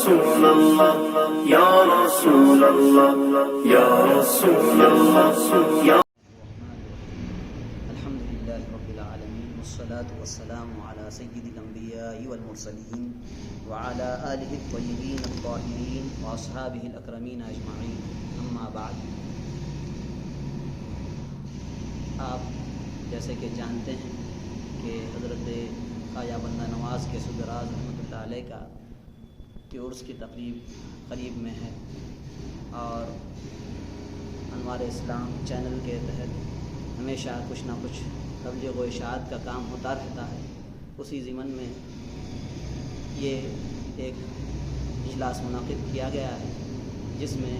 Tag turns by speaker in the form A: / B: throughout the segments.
A: رسول اللہ یا رسول اللہ یا رسول اللہ یا
B: الحمد للہ رب العالمین والصلاة والسلام علی سید الانبیاء والمرسلین وعلی آلہ الطیبین الطاہرین واصحابہ الاکرمین اجمعین، اما بعد۔ آپ جیسے کہ جانتے ہیں کہ حضرت خواجہ بندہ نواز کے سدراز رحمۃ اللہ علیہ کا عرس کی تقریب قریب میں ہے، اور انوار اسلام چینل کے تحت ہمیشہ کچھ نہ کچھ تبلیغ و اشاعت کا کام ہوتا رہتا ہے۔ اسی ضمن میں یہ ایک اجلاس منعقد کیا گیا ہے جس میں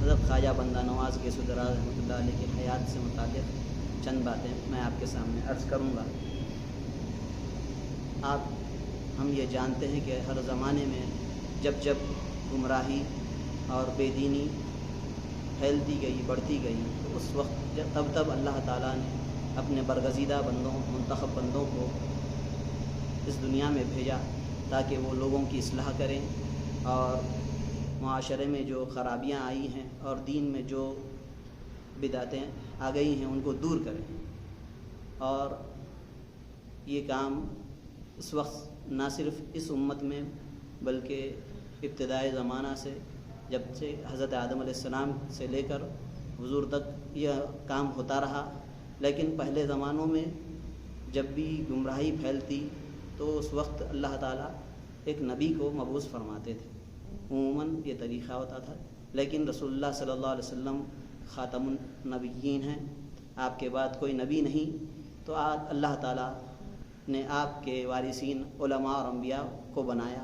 B: حضرت خواجہ بندہ نواز کے سدراز رحمۃ اللہ علیہ کی حیات سے متعلق چند باتیں میں آپ کے سامنے عرض کروں گا۔ ہم یہ جانتے ہیں کہ ہر زمانے میں جب جب گمراہی اور بے دینی پھیلتی گئی، بڑھتی گئی، تو اس وقت تب اللہ تعالیٰ نے اپنے برگزیدہ بندوں، منتخب بندوں کو اس دنیا میں بھیجا تاکہ وہ لوگوں کی اصلاح کریں اور معاشرے میں جو خرابیاں آئی ہیں اور دین میں جو بدعتیں آ گئی ہیں ان کو دور کریں۔ اور یہ کام اس وقت نہ صرف اس امت میں بلکہ ابتدائی زمانہ سے، جب سے حضرت آدم علیہ السلام سے لے کر حضور تک یہ کام ہوتا رہا، لیکن پہلے زمانوں میں جب بھی گمراہی پھیلتی تو اس وقت اللہ تعالیٰ ایک نبی کو مبعوث فرماتے تھے۔ عموماً یہ طریقہ ہوتا تھا، لیکن رسول اللہ صلی اللہ علیہ وسلم خاتم النبیین ہیں، آپ کے بعد کوئی نبی نہیں، تو آج اللہ تعالیٰ نے آپ کے وارثین علماء اور انبیاء کو بنایا،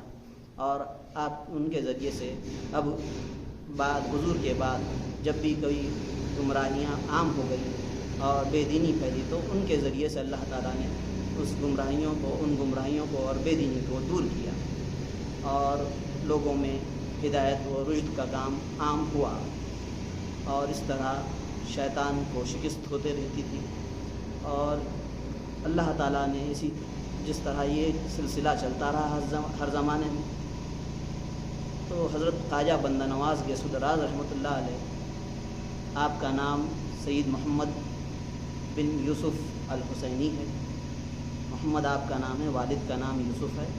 B: اور آپ ان کے ذریعے سے اب بعد حضور کے بعد جب بھی کوئی گمراہیاں عام ہو گئی اور بے دینی پھیلی تو ان کے ذریعے سے اللہ تعالیٰ نے ان گمراہیوں کو اور بے دینی کو دور کیا، اور لوگوں میں ہدایت و رشد کا کام عام ہوا، اور اس طرح شیطان کو شکست ہوتے رہتی تھی۔ اور اللہ تعالیٰ نے جس طرح یہ سلسلہ چلتا رہا ہر زمانے میں، تو حضرت خواجہ بندہ نواز کے سدراز رحمۃ اللہ علیہ، آپ کا نام سید محمد بن یوسف الحسینی ہے۔ محمد آپ کا نام ہے، والد کا نام یوسف ہے،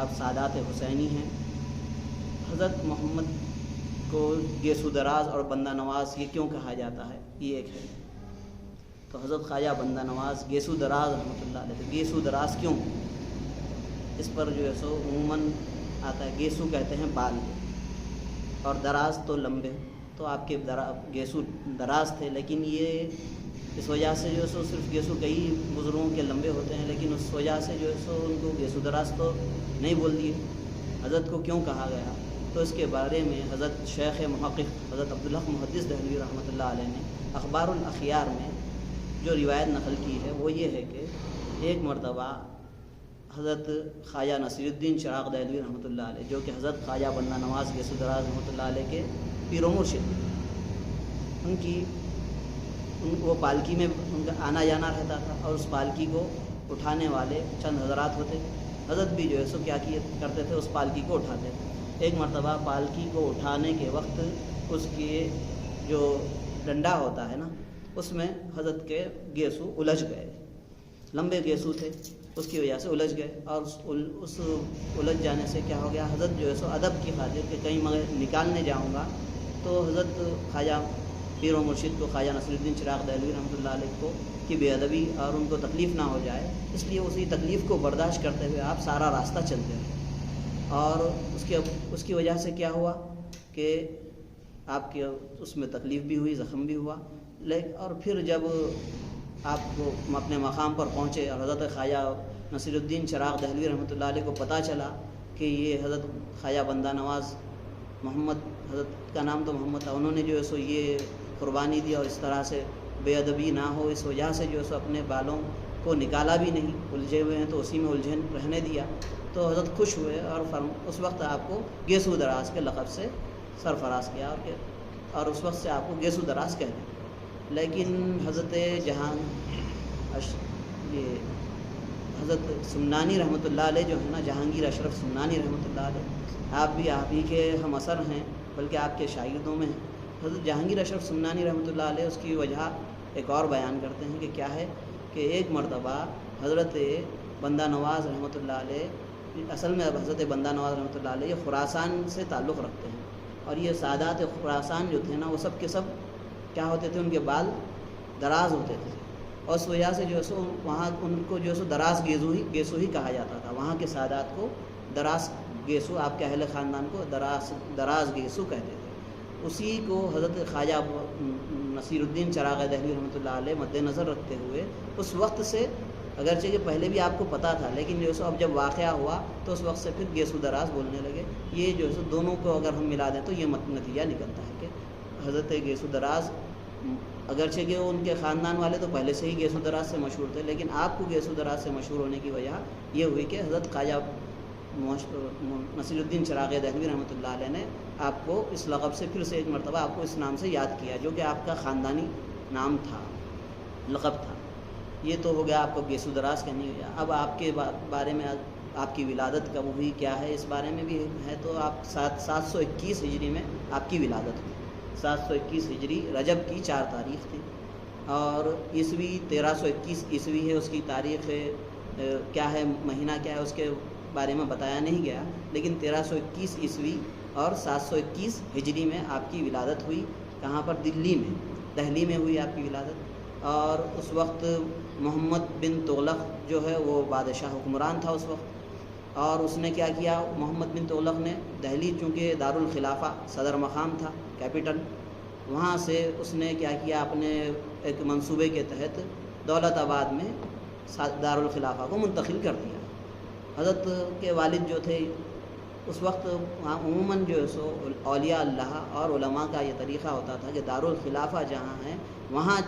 B: آپ سادات حسینی ہیں۔ حضرت محمد کو گیسو دراز اور بندہ نواز یہ کیوں کہا جاتا ہے، یہ ایک ہے۔ تو حضرت خواجہ بندہ نواز گیسو دراز رحمۃ اللہ علیہ، تو گیسو دراز کیوں؟ اس پر جو ہے سو عموماً آتا ہے، گیسو کہتے ہیں بال، اور دراز تو لمبے، تو آپ کے گیسو دراز تھے، لیکن یہ اس وجہ سے جو ہے سو صرف گیسو کئی بزرگوں کے لمبے ہوتے ہیں، لیکن اس وجہ سے جو ہے سو ان کو گیسو دراز تو نہیں بول دیے۔ حضرت کو کیوں کہا گیا، تو اس کے بارے میں حضرت شیخ محقق حضرت عبدالحق محدث دہلوی رحمۃ اللہ علیہ نے اخبار الاخیار میں جو روایت نقل کی ہے وہ یہ ہے کہ ایک مرتبہ حضرت خواجہ نصیر الدین چراغ دہلوی رحمۃ اللہ علیہ، جو کہ حضرت خواجہ بندہ نواز کے سدراز رحمۃ اللہ علیہ کے پیر و مرشد، وہ پالکی میں ان کا آنا جانا رہتا تھا، اور اس پالکی کو اٹھانے والے چند حضرات ہوتے، حضرت بھی جو ہے سو کیا کرتے تھے، اس پالکی کو اٹھاتے تھے۔ ایک مرتبہ پالکی کو اٹھانے کے وقت اس کے جو ڈنڈا ہوتا ہے نا، اس میں حضرت کے گیسو الجھ گئے، لمبے گیسو تھے، اس کی وجہ سے الجھ گئے، اور اس الجھ جانے سے کیا ہو گیا، حضرت جو ہے سو ادب کی خاطر کہ کہیں میں نکالنے جاؤں گا تو حضرت خواجہ پیر و مرشد کو، خواجہ نصیر الدین چراغ دہلوی رحمۃ اللہ علیہ کو کی بے ادبی اور ان کو تکلیف نہ ہو جائے، اس لیے اسی تکلیف کو برداشت کرتے ہوئے آپ سارا راستہ چلتے رہے، اور اس کی وجہ سے کیا ہوا کہ آپ کے اس میں تکلیف بھی ہوئی، زخم بھی ہوا، اور پھر جب آپ کو اپنے مقام پر پہنچے اور حضرت خواجہ نصیر الدین چراغ دہلوی رحمۃ اللہ علیہ کو پتہ چلا کہ یہ حضرت خواجہ بندہ نواز، محمد حضرت کا نام تو محمد تھا، انہوں نے جو ہے سو یہ قربانی دی، اور اس طرح سے بے ادبی نہ ہو اس وجہ سے جو ہے سو اپنے بالوں کو نکالا بھی نہیں، الجھے ہوئے ہیں تو اسی میں الجھن رہنے دیا، تو حضرت خوش ہوئے اور اس وقت آپ کو گیسو دراز کے لقب سے سرفراز کیا، اور اس وقت سے آپ کو گیسو دراز کہتے ہیں۔ لیکن حضرت حضرت سمنانی رحمۃ اللہ علیہ جو ہے نا، جہانگیر اشرف سمنانی رحمۃ اللہ علیہ، آپ ہی کے ہم اثر ہیں، بلکہ آپ کے شاگردوں میں ہیں۔ حضرت جہانگیر اشرف سمنانی رحمۃ اللہ علیہ اس کی وجہ ایک اور بیان کرتے ہیں کہ کیا ہے کہ ایک مرتبہ حضرت بندہ نواز رحمۃ اللہ علیہ، اصل میں حضرت بندہ نواز رحمۃ اللہ علیہ یہ خراسان سے تعلق رکھتے ہیں، اور یہ سادات خراسان جو تھے نا وہ سب کے سب کیا ہوتے تھے، ان کے بال دراز ہوتے تھے، اور اس وجہ سے جو ہے سو وہاں ان کو جو ہے سو دراز گیسو ہی کہا جاتا تھا۔ وہاں کے سادات کو دراز گیسو، آپ کے اہل خاندان کو دراز گیسو کہتے تھے۔ اسی کو حضرت خواجہ نصیر الدین چراغ دہلوی رحمۃ اللہ علیہ مد نظر رکھتے ہوئے اس وقت سے، اگرچہ کہ پہلے بھی آپ کو پتہ تھا، لیکن جو ہے سو اب جب واقعہ ہوا تو اس وقت سے پھر گیسو دراز بولنے لگے۔ یہ جو ہے سو دونوں کو اگر ہم ملا دیں تو یہ نتیجہ نکلتا ہے کہ حضرت گیسو دراز، اگرچہ کہ ان کے خاندان والے تو پہلے سے ہی گیسو دراز سے مشہور تھے، لیکن آپ کو گیسو دراز سے مشہور ہونے کی وجہ یہ ہوئی کہ حضرت خواجہ نصیر الدین چراغ دہلوی رحمۃ اللہ علیہ نے آپ کو اس لقب سے پھر سے ایک مرتبہ آپ کو اس نام سے یاد کیا، جو کہ آپ کا خاندانی نام تھا، لقب تھا۔ یہ تو ہو گیا آپ کو گیسو دراز کہنے کی وجہ۔ اب آپ کے بارے میں آپ کی ولادت کب ہوئی کیا ہے اس بارے میں بھی ہے، تو آپ 721 ہجری میں آپ کی ولادت ہوئی۔ 721 ہجری رجب کی 4 تاریخ تھی، اور عیسوی 1321 عیسوی ہے، اس کی تاریخ کیا ہے، مہینہ کیا ہے، اس کے بارے میں بتایا نہیں گیا، لیکن 1321 عیسوی اور 721 ہجری میں آپ کی ولادت ہوئی۔ کہاں پر؟ دہلی میں ہوئی آپ کی ولادت۔ اور اس وقت محمد بن تغلق جو ہے وہ بادشاہ حکمران تھا اس وقت، اور اس نے کیا کیا، محمد بن تغلق نے دہلی چونکہ دارالخلافہ صدر مقام تھا، کیپٹل، وہاں سے اس نے کیا کیا، اپنے ایک منصوبے کے تحت دولت آباد میں دارالخلافہ کو منتقل کر دیا۔ حضرت کے والد جو تھے اس وقت عموماً جو ہے سو اولیاء اللہ اور علماء کا یہ طریقہ ہوتا تھا کہ دارالخلافہ جہاں ہے وہاں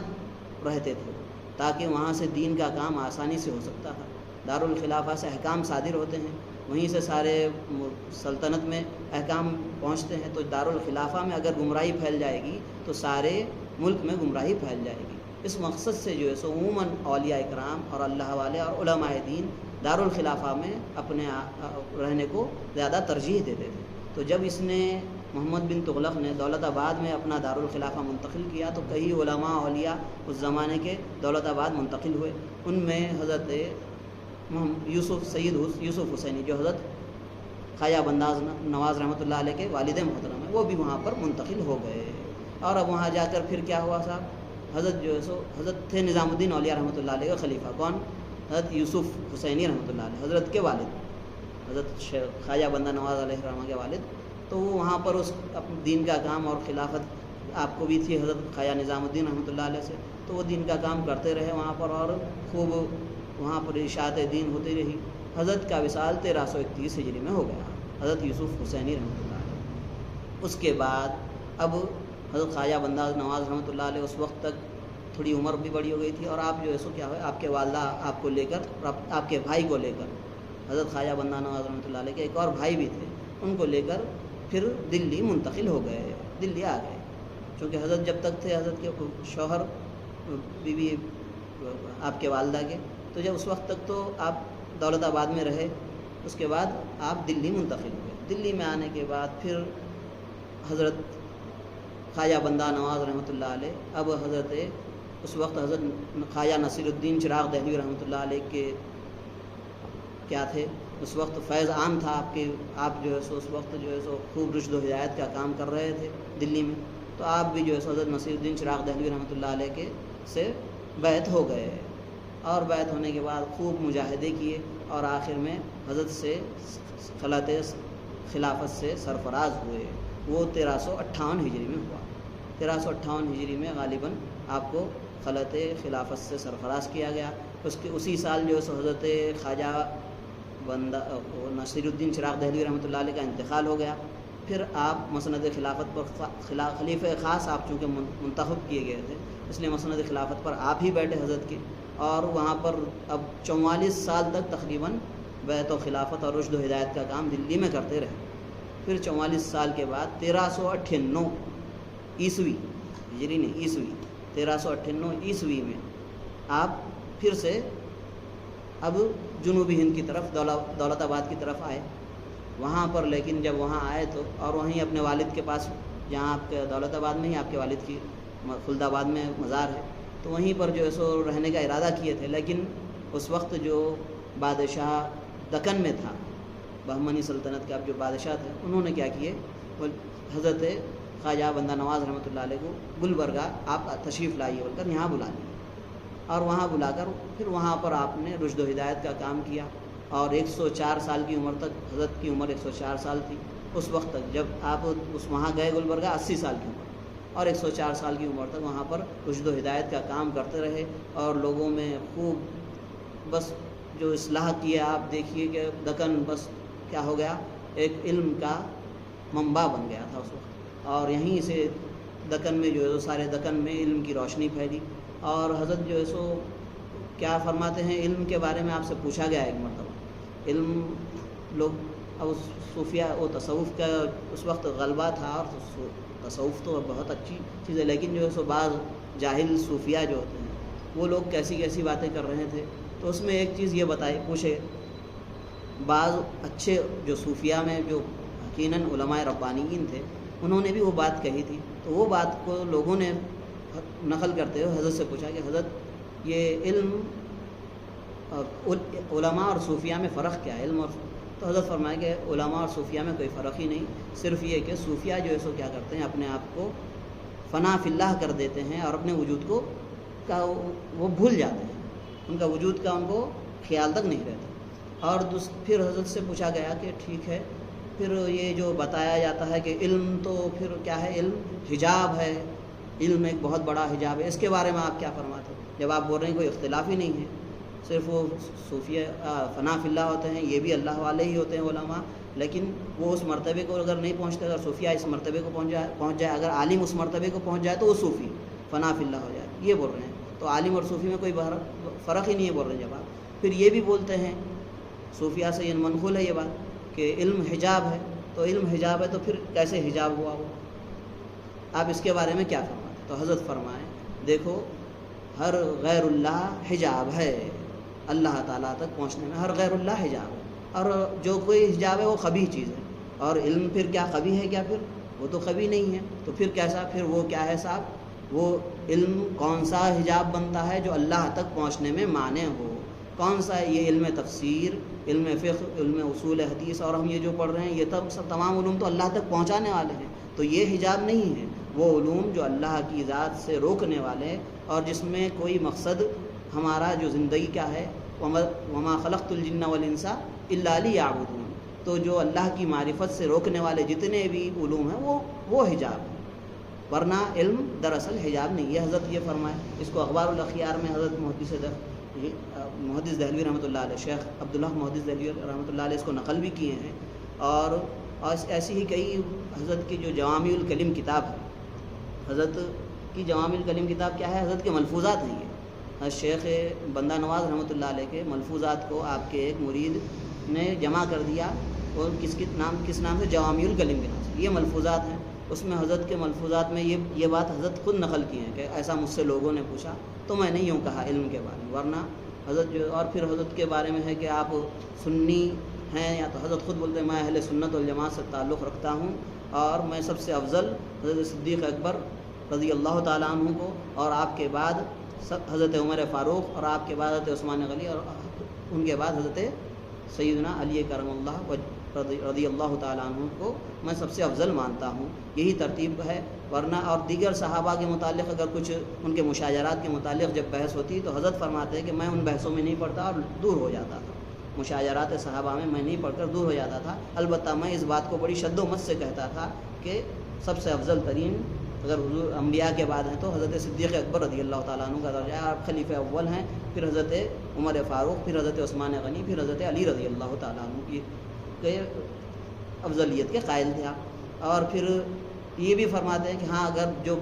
B: رہتے تھے، تاکہ وہاں سے دین کا کام آسانی سے ہو سکتا تھا۔ دارالخلافہ سے احکام صادر ہوتے ہیں، وہیں سے سارے سلطنت میں احکام پہنچتے ہیں، تو دارالخلافہ میں اگر گمراہی پھیل جائے گی تو سارے ملک میں گمراہی پھیل جائے گی۔ اس مقصد سے جو ہے سو عموماً اولیاء اکرام اور اللہ والے اور علماء دین دارالخلافہ میں اپنے رہنے کو زیادہ ترجیح دیتے تھے۔ تو جب اس نے محمد بن تغلق نے دولت آباد میں اپنا دارالخلافہ منتقل کیا تو کئی علماء اولیاء اس زمانے کے دولت آباد منتقل ہوئے، ان میں حضرت سید یوسف حسینی جو حضرت خواجہ بندہ نواز رحمۃ اللہ علیہ کے والد محترم ہیں، وہ بھی وہاں پر منتقل ہو گئے۔ اور اب وہاں جا کر پھر کیا ہوا صاحب، حضرت جو ہے سو حضرت تھے نظام الدین اولیاء رحمۃ اللہ علیہ کا خلیفہ، کون؟ حضرت یوسف حسینی رحمۃ اللہ علیہ، حضرت کے والد، حضرت خواجہ بندہ نواز علیہ الرحمہ کے والد۔ تو وہ وہاں پر اس دین کا کام اور خلافت آپ کو بھی تھی حضرت خواجہ نظام الدین رحمۃ اللہ علیہ سے، تو وہ دین کا کام کرتے رہے وہاں پر، اور خوب وہاں پر اشاعت دین ہوتی رہی۔ حضرت کا وصال 1331 ہجری میں ہو گیا، حضرت یوسف حسینی رحمۃ اللہ علیہ۔ اس کے بعد اب حضرت خواجہ بندہ نواز رحمۃ اللہ علیہ اس وقت تک تھوڑی عمر بھی بڑی ہو گئی تھی، اور آپ جو ہے سو کیا ہوئے، آپ کے والدہ آپ کو لے کر، آپ کے بھائی کو لے کر، حضرت خواجہ بندہ نواز رحمۃ اللہ علیہ کے ایک اور بھائی بھی تھے، ان کو لے کر پھر دلی منتقل ہو گئے، دلی آ گئے، چونکہ حضرت جب تک تھے حضرت کے شوہر بیوی آپ کے والدہ کے، تو جب اس وقت تک تو آپ دولت آباد میں رہے، اس کے بعد آپ دلی منتقل ہوئے۔ دلی میں آنے کے بعد پھر حضرت خواجہ بندہ نواز رحمۃ اللہ علیہ، اب حضرت اس وقت حضرت خواجہ نصیر الدین چراغ دہلوی رحمۃ اللہ علیہ کے کیا تھے، اس وقت فیض عام تھا آپ جو ہے سو اس وقت جو ہے سو خوب رشد و ہدایت کا کام کر رہے تھے دلی میں، تو آپ بھی جو ہے سو حضرت نصیر الدین چراغ دہلوی رحمۃ اللہ علیہ کے سے بیعت ہو گئے، اور بیعت ہونے کے بعد خوب مجاہدے کیے، اور آخر میں حضرت سے خلافت سے سرفراز ہوئے۔ وہ 1358 ہجری میں ہوا، 1358 ہجری میں غالباً آپ کو خلافت سے سرفراز کیا گیا۔ اسی سال جو ہے سو حضرت خواجہ بندہ نصیر الدین چراغ دہلوی رحمۃ اللہ علیہ کا انتقال ہو گیا۔ پھر آپ مسند خلافت پر خلیفہ خاص آپ چونکہ منتخب کیے گئے تھے، اس لیے مسند خلافت پر آپ ہی بیٹھے حضرت کے، اور وہاں پر اب 44 سال تک تقریباً بیعت و خلافت اور رشد و ہدایت کا کام دلی میں کرتے رہے۔ پھر 44 سال کے بعد 1398 عیسوی، ہجری نہیں عیسوی، 1398 عیسوی میں آپ پھر سے اب جنوبی ہند کی طرف دولت آباد کی طرف آئے. وہاں پر لیکن جب وہاں آئے تو اور وہیں اپنے والد کے پاس، جہاں آپ کے دولت آباد میں ہی آپ کے والد کی خلد آباد میں مزار ہے، تو وہیں پر جو ہے سو رہنے کا ارادہ کیے تھے. لیکن اس وقت جو بادشاہ دکن میں تھا، بہمنی سلطنت کے اب جو بادشاہ تھے، انہوں نے کیا کیے، حضرت خواجہ بندہ نواز رحمۃ اللہ علیہ کو گلبرگہ آپ تشریف لائیے بول کر یہاں بلا لیا، اور وہاں بلا کر پھر وہاں پر آپ نے رشد و ہدایت کا کام کیا. اور 104 سال کی عمر تک، حضرت کی عمر 104 سال تھی اس وقت تک، جب آپ وہاں گئے گلبرگہ 80 سال کی عمر، اور 104 سال کی عمر تک وہاں پر رشد و ہدایت کا کام کرتے رہے. اور لوگوں میں خوب بس جو اصلاح کیا، آپ دیکھیے کہ دکن بس کیا ہو گیا، ایک علم کا منبع بن گیا تھا اس وقت. اور یہیں سے دکن میں جو ہے سارے دکن میں علم کی روشنی پھیلی. اور حضرت جو ہے سو کیا فرماتے ہیں، علم کے بارے میں آپ سے پوچھا گیا ایک مرتبہ، علم لوگ اب صوفیہ و تصوف کا اس وقت غلبہ تھا، اور تصوف تو بہت اچھی چیز ہے، لیکن جو ہے سو بعض جاہل صوفیہ جو ہوتے ہیں وہ لوگ کیسی کیسی باتیں کر رہے تھے. تو اس میں ایک چیز یہ پوچھے، بعض اچھے جو صوفیہ میں جو یقیناً علماء ربانیین تھے، انہوں نے بھی وہ بات کہی تھی. تو وہ بات کو لوگوں نے نقل کرتے ہوئے حضرت سے پوچھا کہ حضرت یہ علم، علماء اور صوفیہ میں فرق کیا ہے، علم اور، تو حضرت فرمائے کہ علماء اور صوفیہ میں کوئی فرق ہی نہیں، صرف یہ کہ صوفیہ جو ہے سو کیا کرتے ہیں، اپنے آپ کو فنا فی اللہ کر دیتے ہیں، اور اپنے وجود کو وہ بھول جاتے ہیں، ان کا وجود کا ان کو خیال تک نہیں رہتا. اور پھر حضرت سے پوچھا گیا کہ ٹھیک ہے، پھر یہ جو بتایا جاتا ہے کہ علم تو پھر کیا ہے، علم حجاب ہے، علم ایک بہت بڑا حجاب ہے، اس کے بارے میں آپ کیا فرماتے ہیں؟ جب آپ بول رہے ہیں کوئی اختلاف ہی نہیں ہے، صرف وہ صوفیہ فنا فی اللہ ہوتے ہیں، یہ بھی اللہ والے ہی ہوتے ہیں علماء، لیکن وہ اس مرتبے کو اگر نہیں پہنچتے، اگر صوفیہ اس مرتبے کو پہنچ جائے، اگر عالم اس مرتبے کو پہنچ جائے تو وہ صوفی فنا فی اللہ ہو جائے، یہ بول رہے ہیں. تو عالم اور صوفی میں کوئی فرق ہی نہیں ہے بول رہے ہیں. جب آپ پھر یہ بھی بولتے ہیں، صوفیہ سے یہ منقول ہے یہ بات کہ علم حجاب ہے، تو علم حجاب ہے تو پھر کیسے حجاب ہوا وہ؟ آپ اس کے بارے میں کیا فرماتے؟ تو حضرت فرمائیں، دیکھو ہر غیر اللہ حجاب ہے، اللہ تعالیٰ تک پہنچنے میں ہر غیر اللہ حجاب ہے، اور جو کوئی حجاب ہے وہ قبیح چیز ہے. اور علم پھر کیا قبیح ہے کیا؟ پھر وہ تو قبیح نہیں ہے، تو پھر کیسا، پھر وہ کیا ہے صاحب؟ وہ علم کون سا حجاب بنتا ہے جو اللہ تک پہنچنے میں مانع ہو؟ کون سا؟ یہ علم تفسیر، علم فقہ، علم اصول حدیث، اور ہم یہ جو پڑھ رہے ہیں یہ سب تمام علوم تو اللہ تک پہنچانے والے ہیں. تو یہ حجاب نہیں ہے، وہ علوم جو اللہ کی ذات سے روکنے والے، اور جس میں کوئی مقصد ہمارا جو زندگی کا ہے، وما خلقت الجن والانس الا لیعبدون، تو جو اللہ کی معرفت سے روکنے والے جتنے بھی علوم ہیں وہ حجاب ہیں، ورنہ علم دراصل حجاب نہیں. یہ حضرت یہ فرمائے. اس کو اخبار الاخیار میں حضرت محدث دہلوی رحمۃ اللہ علیہ، شیخ عبداللہ محدث دہلوی رحمۃ اللہ علیہ اس کو نقل بھی کیے ہیں. اور ایسی ہی کئی حضرت کی جو جوامع الکلم کتاب ہے، حضرت کی جوامع الکلم کتاب کیا ہے؟ حضرت کے ملفوظات ہیں. یہ شیخ بندہ نواز رحمۃ اللہ علیہ کے ملفوظات کو آپ کے ایک مرید نے جمع کر دیا، اور کس نام سے؟ جوامع الکلم کے نام سے. یہ ملفوظات ہیں. اس میں حضرت کے ملفوظات میں یہ بات حضرت خود نقل کی ہیں کہ ایسا مجھ سے لوگوں نے پوچھا تو میں نے یوں کہا علم کے بارے میں. ورنہ حضرت جو، اور پھر حضرت کے بارے میں ہے کہ آپ سنی ہیں، یا تو حضرت خود بولتے ہیں میں اہل سنت والجماعت سے تعلق رکھتا ہوں، اور میں سب سے افضل حضرت صدیق اکبر رضی اللہ تعالیٰ عنہ کو، اور آپ کے بعد حضرت عمر فاروق، اور آپ کے بعد حضرت عثمان غنی، اور ان کے بعد حضرت سیدنا علی کرم اللہ رضی اللہ تعالیٰ عنہ کو میں سب سے افضل مانتا ہوں. یہی ترتیب ہے. ورنہ اور دیگر صحابہ کے متعلق اگر کچھ ان کے مشاجرات کے متعلق جب بحث ہوتی تو حضرت فرماتے ہیں کہ میں ان بحثوں میں نہیں پڑھتا اور دور ہو جاتا تھا. مشاجرات صحابہ میں نہیں پڑھ کر دور ہو جاتا تھا. البتہ میں اس بات کو بڑی شد و مت سے کہتا تھا کہ سب سے افضل ترین اگر حضور انبیاء کے بعد ہیں تو حضرت صدیق اکبر رضی اللہ تعالیٰ عنہ کا درجہ ہے. آپ خلیفہ اول ہیں، پھر حضرت عمر فاروق، پھر حضرت عثمان غنی، پھر حضرت علی رضی اللہ تعالیٰ عنہ کی افضلیت کے قائل تھے آپ. اور پھر یہ بھی فرماتے ہیں کہ ہاں اگر جو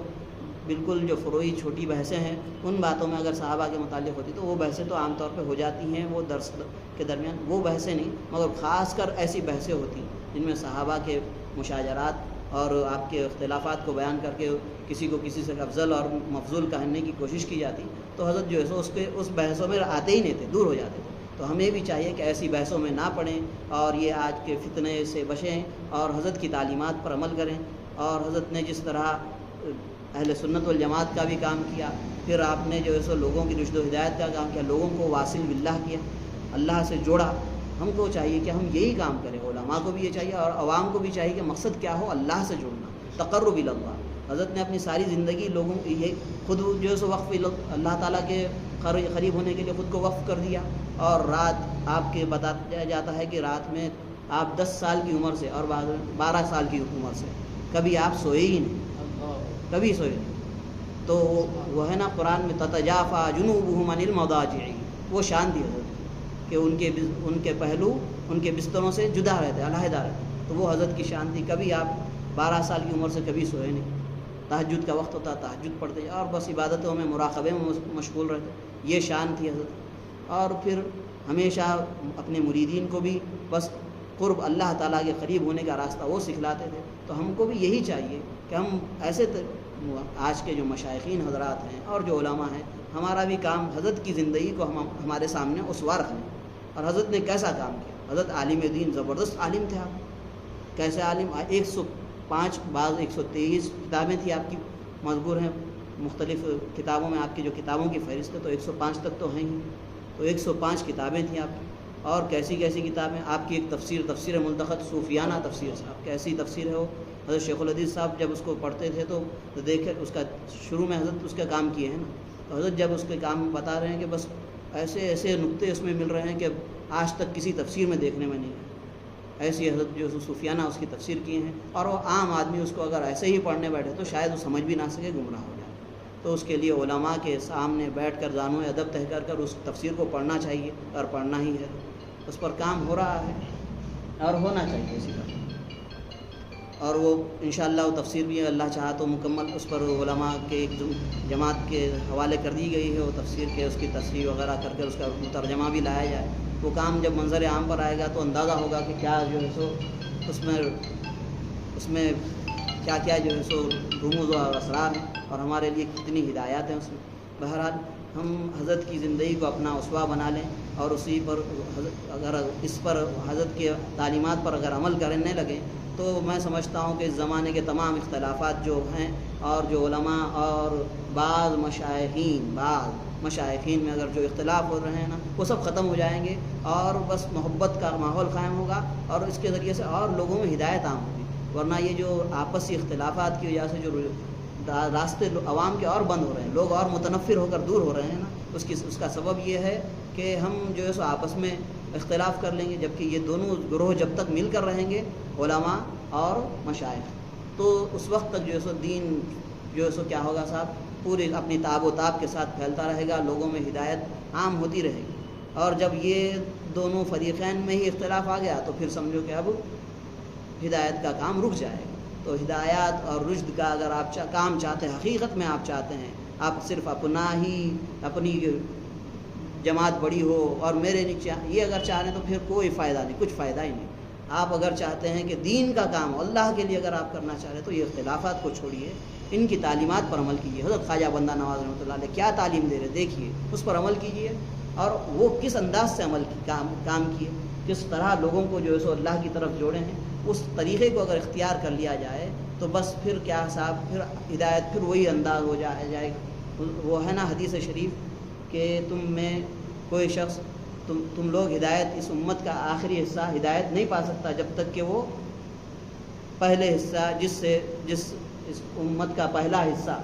B: بالکل جو فروعی چھوٹی بحثیں ہیں ان باتوں میں اگر صحابہ کے متعلق ہوتی تو وہ بحثیں تو عام طور پہ ہو جاتی ہیں، وہ درس کے درمیان وہ بحثیں نہیں، مگر خاص کر ایسی بحثیں ہوتی ہیں جن میں صحابہ کے مشاجرات اور آپ کے اختلافات کو بیان کر کے کسی کو کسی سے افضل اور مفضول کہنے کی کوشش کی جاتی، تو حضرت جو ہے سو اس بحثوں میں آتے ہی نہیں تھے، دور ہو جاتے تھے. تو ہمیں بھی چاہیے کہ ایسی بحثوں میں نہ پڑیں اور یہ آج کے فتنے سے بچیں اور حضرت کی تعلیمات پر عمل کریں. اور حضرت نے جس طرح اہل سنت والجماعت کا بھی کام کیا، پھر آپ نے جو ہے سو لوگوں کی رشد و ہدایت کا کام کیا، لوگوں کو واصل باللہ کیا، اللہ سے جوڑا. ہم کو چاہیے کہ ہم یہی کام کریں. علماء کو بھی یہ چاہیے اور عوام کو بھی چاہیے کہ مقصد کیا ہو، اللہ سے جڑنا، تقرب الی اللہ. حضرت نے اپنی ساری زندگی لوگوں یہ خود جو ہے سو وقف اللہ تعالیٰ کے قریب ہونے کے لیے خود کو وقف کر دیا. اور رات آپ کے بتایا جاتا ہے کہ رات میں آپ 10 سال کی عمر سے اور 12 سال کی عمر سے کبھی آپ سوئے ہی نہیں، کبھی سوئے نہیں. تو وہ ہے نا قرآن میں تتجافا جنوبہم عن المضاجع، وہ شان دی حضرت کہ ان کے پہلو ان کے بستروں سے جدا رہتے، علیحدہ رہتے. تو وہ حضرت کی شان تھی. کبھی آپ 12 سال کی عمر سے کبھی سوئے نہیں. تہجد کا وقت ہوتا تہجد پڑھتے اور بس عبادتوں میں مراقبے میں مشغول رہتے. یہ شان تھی حضرت. اور پھر ہمیشہ اپنے مریدین کو بھی بس قرب اللہ تعالیٰ کے قریب ہونے کا راستہ وہ سکھلاتے تھے. تو ہم کو بھی یہی چاہیے کہ ہم ایسے آج کے جو مشائخین حضرات ہیں اور جو علماء ہیں، ہمارا بھی کام حضرت کی زندگی کو ہم ہمارے سامنے اسوا رکھیں. اور حضرت نے کیسا کام کیا؟ حضرت عالم دین، زبردست عالم تھے آپ. کیسے عالم؟ 105 بعض 123 کتابیں تھیں آپ کی مذکور ہیں مختلف کتابوں میں. آپ کی جو کتابوں کی فہرست ہے تو 105 تک تو ہیں ہی. تو 105 کتابیں تھیں آپ کی. اور کیسی کیسی کتابیں آپ کی. ایک تفسیر ملتخط صوفیانہ تفسیر صاحب، کیسی تفسیر ہے وہ. حضرت شیخ الحدیث صاحب جب اس کو پڑھتے تھے تو دیکھے اس کا شروع میں حضرت اس کا کام کیے ہیں نا. تو حضرت جب اس کے کام بتا رہے ہیں کہ بس ایسے ایسے نقطے اس میں مل رہے ہیں کہ آج تک کسی تفسیر میں دیکھنے میں نہیں ہے. ایسی حضرت جو صوفیانہ اس کی تفسیر کیے ہیں. اور وہ عام آدمی اس کو اگر ایسے ہی پڑھنے بیٹھے تو شاید وہ سمجھ بھی نہ سکے، گمراہ ہو جائے. تو اس کے لیے علماء کے سامنے بیٹھ کر زانو ادب تہ کر اس تفسیر کو پڑھنا چاہیے اور پڑھنا ہی ہے. اس پر کام ہو رہا ہے اور ہونا چاہیے اسی طرح. اور وہ انشاءاللہ وہ تفسیر بھی اللہ چاہا تو مکمل اس پر علماء کے ایک جماعت کے حوالے کر دی گئی ہے. وہ تفسیر کے اس کی تصحیح وغیرہ کر کے اس کا ترجمہ بھی لایا جائے. وہ کام جب منظر عام پر آئے گا تو اندازہ ہوگا کہ کیا جو ہے سو اس میں کیا کیا جو ہے سو رموز و اسرار ہیں اور ہمارے لیے کتنی ہدایات ہیں اس میں. بہرحال ہم حضرت کی زندگی کو اپنا اسوہ بنا لیں اور اسی پر اگر اس پر حضرت کے تعلیمات پر اگر عمل کرنے لگیں تو میں سمجھتا ہوں کہ اس زمانے کے تمام اختلافات جو ہیں اور جو علماء اور بعض مشائخین میں اگر جو اختلاف ہو رہے ہیں نا وہ سب ختم ہو جائیں گے اور بس محبت کا ماحول قائم ہوگا اور اس کے ذریعے سے اور لوگوں میں ہدایت عام ہوگی. ورنہ یہ جو آپسی اختلافات کی وجہ سے جو راستے عوام کے اور بند ہو رہے ہیں، لوگ اور متنفر ہو کر دور ہو رہے ہیں نا، اس کا سبب یہ ہے کہ ہم جو ہے سو آپس میں اختلاف کر لیں گے. جبکہ یہ دونوں گروہ جب تک مل کر رہیں گے، علماء اور مشائخ، تو اس وقت تک جو ہے سو دین جو ہے سو کیا ہوگا صاحب، پورے اپنی تاب و تاب کے ساتھ پھیلتا رہے گا، لوگوں میں ہدایت عام ہوتی رہے گی. اور جب یہ دونوں فریقین میں ہی اختلاف آ گیا تو پھر سمجھو کہ اب ہدایت کا کام رک جائے گا. تو ہدایات اور رشد کا اگر آپ کام چاہتے ہیں، حقیقت میں آپ چاہتے ہیں، آپ صرف اپنی جماعت بڑی ہو اور میرے نیچے یہ اگر چاہ رہے ہیں تو پھر کوئی فائدہ نہیں، کچھ فائدہ ہی نہیں. آپ اگر چاہتے ہیں کہ دین کا کام اللہ کے لیے اگر آپ کرنا چاہ رہے ہیں تو یہ اختلافات کو چھوڑیے، ان کی تعلیمات پر عمل کیجیے. حضرت خواجہ بندہ نواز رحمۃ اللہ علیہ کیا تعلیم دے رہے دیکھیے، اس پر عمل کیجیے. اور وہ کس انداز سے کام کیے، کس طرح لوگوں کو جو ہے سو اللہ کی طرف جوڑے ہیں، اس طریقے کو اگر اختیار کر لیا جائے تو بس پھر کیا صاحب، پھر ہدایت پھر وہی انداز ہو جائے. وہ ہے نا حدیث شریف کہ تم میں کوئی شخص تم لوگ ہدایت، اس امت کا آخری حصہ ہدایت نہیں پا سکتا جب تک کہ وہ پہلے حصہ جس اس امت کا پہلا حصہ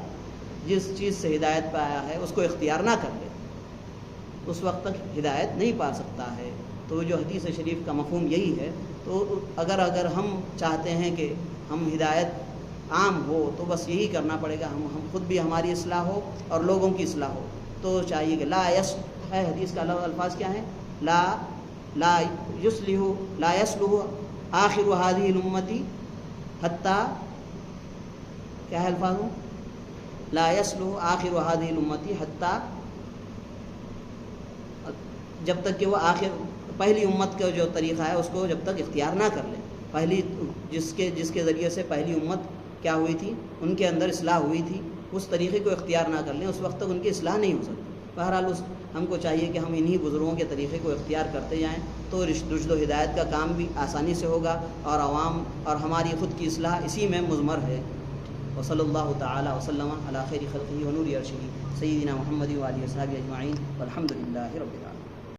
B: جس چیز سے ہدایت پایا ہے اس کو اختیار نہ کر لے، اس وقت تک ہدایت نہیں پا سکتا ہے. تو جو حدیث شریف کا مفہوم یہی ہے. تو اگر ہم چاہتے ہیں کہ ہم ہدایت عام ہو تو بس یہی کرنا پڑے گا، ہم خود بھی ہماری اصلاح ہو اور لوگوں کی اصلاح ہو. تو چاہیے کہ لا یصلح ہے، حدیث کا الفاظ کیا ہیں، لا یصلح آخر هذه الامتی حتی، کیا ہے الفاظ، لا یصلح آخر هذه الامتی حتی، جب تک کہ وہ آخر پہلی امت کا جو طریقہ ہے اس کو جب تک اختیار نہ کر لیں. پہلی جس کے ذریعے سے پہلی امت کیا ہوئی تھی، ان کے اندر اصلاح ہوئی تھی، اس طریقے کو اختیار نہ کر لیں، اس وقت تک ان کی اصلاح نہیں ہو سکتی. بہرحال ہم کو چاہیے کہ ہم انہی بزرگوں کے طریقے کو اختیار کرتے جائیں تو رشد و ہدایت کا کام بھی آسانی سے ہوگا اور عوام اور ہماری خود کی اصلاح اسی میں مضمر ہے۔ وصلی اللہ تعالی وسلم علی خیر خلقہ ونور عرشہ سیدنا محمد وآلہ وصحبہ اجمعین والحمد للہ رب العالمین۔